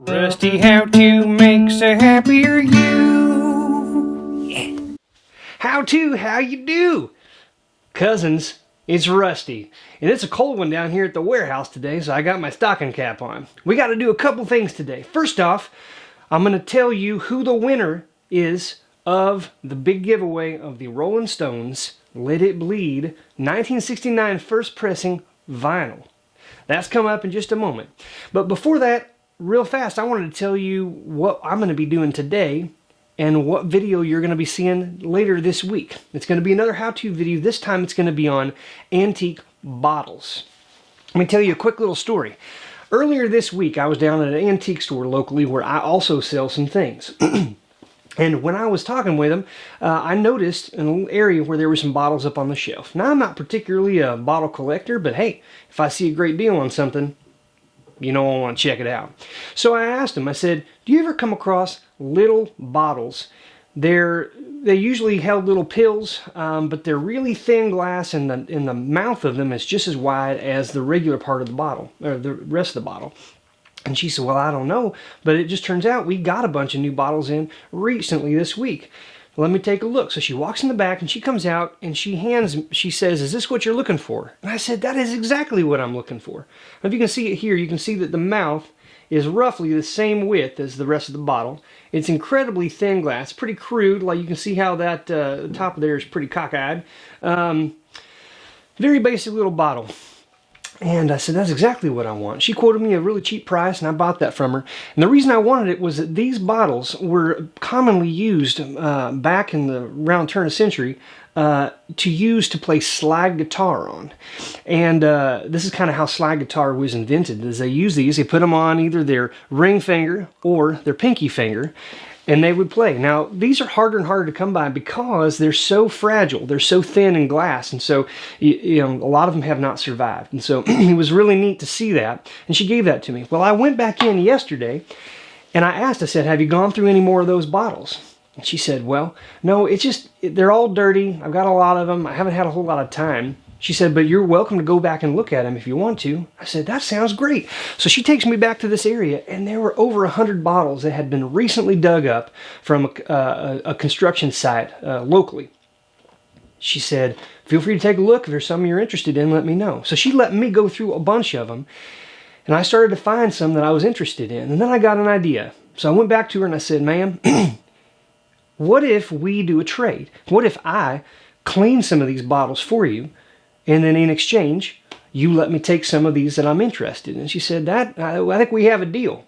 Rusty how-to makes a happier you. Yeah. How you do? Cousins, it's Rusty. And it's a cold one down here at the warehouse today, so I got my stocking cap on. We got to do a couple things today. First off, I'm going to tell you who the winner is of the big giveaway of the Rolling Stones Let It Bleed 1969 first pressing vinyl. That's coming up in just a moment. But before that, real fast, I wanted to tell you what I'm going to be doing today and what video you're going to be seeing later this week. It's going to be another how-to video. This time it's going to be on antique bottles. Let me tell you a quick little story. Earlier this week, I was down at an antique store locally where I also sell some things. And when I was talking with them, I noticed in a little area where there were some bottles up on the shelf. Now, I'm not particularly a bottle collector, but hey, if I see a great deal on something, you know I want to check it out. So I asked him, I said, do you ever come across little bottles? They usually held little pills, but they're really thin glass, and the mouth of them is just as wide as the regular part of the bottle, or the rest of the bottle. And she said, well, I don't know, but it just turns out we got a bunch of new bottles in recently this week. Let me take a look. So she walks in the back and she comes out and she says, is this what you're looking for? And I said, that is exactly what I'm looking for. Now, if you can see it here, you can see that the mouth is roughly the same width as the rest of the bottle. It's incredibly thin glass, pretty crude. Like you can see how that top of there is pretty cockeyed. Very basic little bottle. And I said, that's exactly what I want. She quoted me a really cheap price, and I bought that from her. And the reason I wanted it was that these bottles were commonly used back in the around turn of century to use to play slide guitar on. And this is kind of how slide guitar was invented. As they use these, they put them on either their ring finger or their pinky finger, and they would play. Now, these are harder and harder to come by because they're so fragile. They're so thin in glass, and so you know, a lot of them have not survived. And so it was really neat to see that, and she gave that to me. Well, I went back in yesterday, and I asked, I said, have you gone through any more of those bottles? And she said, well, no, they're all dirty. I've got a lot of them. I haven't had a whole lot of time. She said, but you're welcome to go back and look at them if you want to. I said, that sounds great. So she takes me back to this area, and there were over 100 bottles that had been recently dug up from a construction site locally. She said, feel free to take a look. If there's some you're interested in, let me know. So she let me go through a bunch of them, and I started to find some that I was interested in. And then I got an idea. So I went back to her and I said, ma'am, what if we do a trade? What if I clean some of these bottles for you, and then in exchange, you let me take some of these that I'm interested in? And she said, I think we have a deal.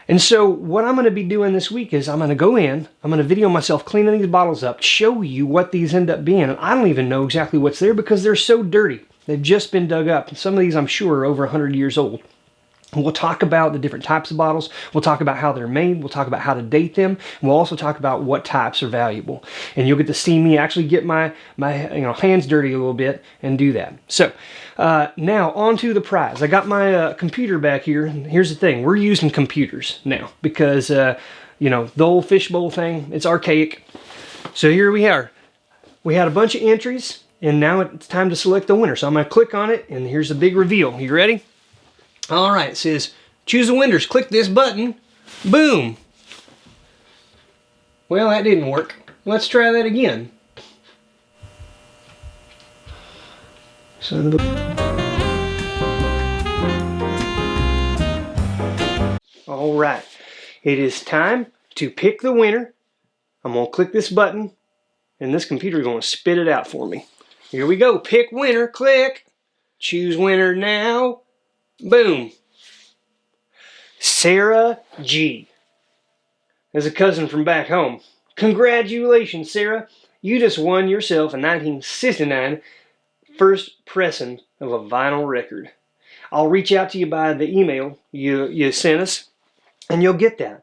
And so what I'm going to be doing this week is I'm going to go in, I'm going to video myself cleaning these bottles up, show you what these end up being. And I don't even know exactly what's there because they're so dirty. They've just been dug up. And some of these, I'm sure, are over 100 years old. We'll talk about the different types of bottles. We'll talk about how they're made. We'll talk about how to date them. We'll also talk about what types are valuable. And you'll get to see me actually get my hands dirty a little bit and do that. So now on to the prize. I got my computer back here. Here's the thing. We're using computers now because, the old fishbowl thing, it's archaic. So here we are. We had a bunch of entries, and now it's time to select the winner. So I'm going to click on it, and here's the big reveal. You ready? All right, it says, choose the winners. Click this button. Boom. Well, that didn't work. Let's try that again. Son of a... All right, it is time to pick the winner. I'm going to click this button, and this computer is going to spit it out for me. Here we go. Pick winner. Click. Choose winner now. Boom. Sarah G. As a cousin from back home. Congratulations, Sarah. You just won yourself a 1969 first pressing of a vinyl record. I'll reach out to you by the email you sent us, and you'll get that.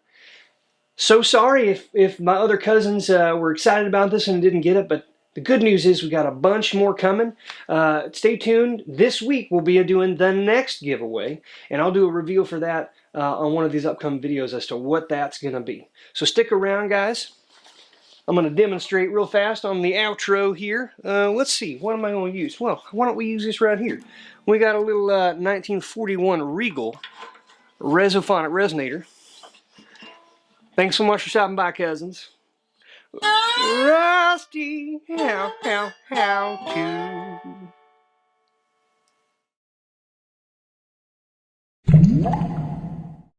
So sorry if my other cousins were excited about this and didn't get it, but the good news is we got a bunch more coming. Stay tuned. This week we'll be doing the next giveaway, and I'll do a reveal for that on one of these upcoming videos as to what that's going to be. So stick around, guys. I'm going to demonstrate real fast on the outro here. Let's see, what am I going to use? Well, why don't we use this right here? We got a little 1941 Regal Resophonic resonator. Thanks so much for stopping by, cousins. Rusty, how to.